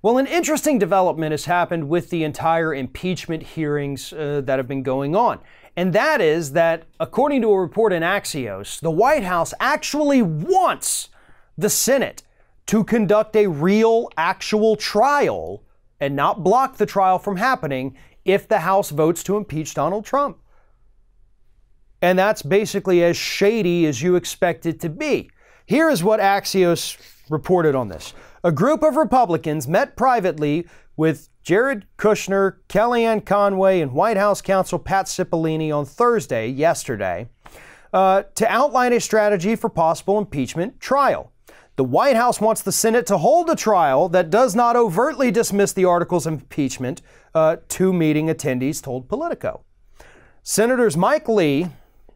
Well, an interesting development has happened with the entire impeachment hearings that have been going on. And that is that, according to a report in Axios, the White House actually wants the Senate to conduct a real, actual trial and not block the trial from happening if the House votes to impeach Donald Trump. And that's basically as shady as you expect it to be. Here is what Axios reported on this. A group of Republicans met privately with Jared Kushner, Kellyanne Conway, and White House counsel Pat Cipollone on yesterday, to outline a strategy for possible impeachment trial. The White House wants the Senate to hold a trial that does not overtly dismiss the articles of impeachment, two meeting attendees told Politico. Senators Mike Lee,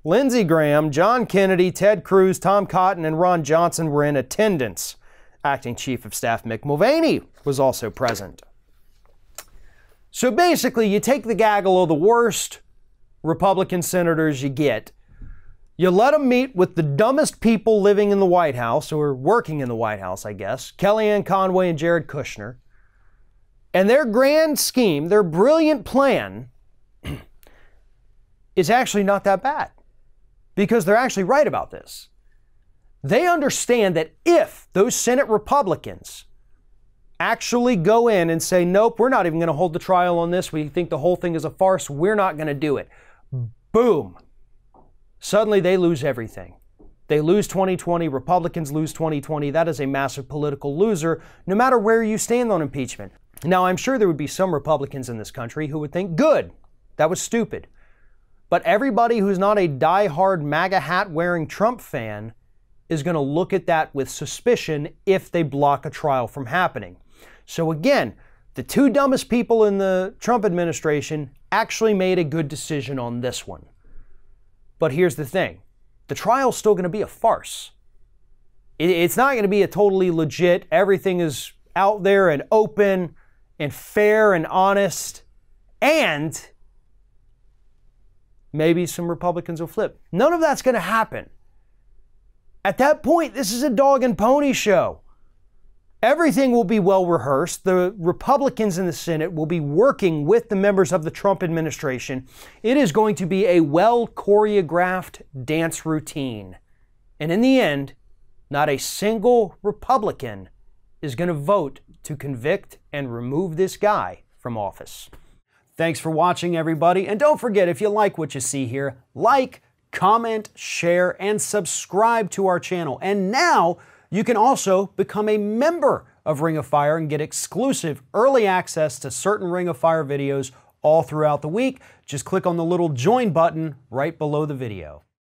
Lindsey Graham, John Kennedy, Ted Cruz, Tom Cotton, and Ron Johnson were in attendance. Acting Chief of Staff Mick Mulvaney was also present. So basically, you take the gaggle of the worst Republican senators you get, you let them meet with the dumbest people living in the White House, or working in the White House, I guess, Kellyanne Conway and Jared Kushner, and their grand scheme, their brilliant plan, is actually not that bad, because they're actually right about this. They understand that if those Senate Republicans actually go in and say, nope, we're not even going to hold the trial on this, we think the whole thing is a farce, we're not going to do it, boom, suddenly they lose everything. They lose 2020, Republicans lose 2020. That is a massive political loser, no matter where you stand on impeachment. Now, I'm sure there would be some Republicans in this country who would think, good, that was stupid. But everybody who's not a die-hard MAGA hat-wearing Trump fan is going to look at that with suspicion if they block a trial from happening. So again, the two dumbest people in the Trump administration actually made a good decision on this one. But here's the thing. The trial's still going to be a farce. It's not going to be a totally legit, everything is out there and open and fair and honest, and maybe some Republicans will flip. None of that's going to happen. At that point, this is a dog and pony show. Everything will be well rehearsed. The Republicans in the Senate will be working with the members of the Trump administration. It is going to be a well choreographed dance routine. And in the end, not a single Republican is going to vote to convict and remove this guy from office. Thanks for watching, everybody. And don't forget, if you like what you see here, like, comment, share, and subscribe to our channel. And now you can also become a member of Ring of Fire and get exclusive early access to certain Ring of Fire videos all throughout the week. Just click on the little join button right below the video.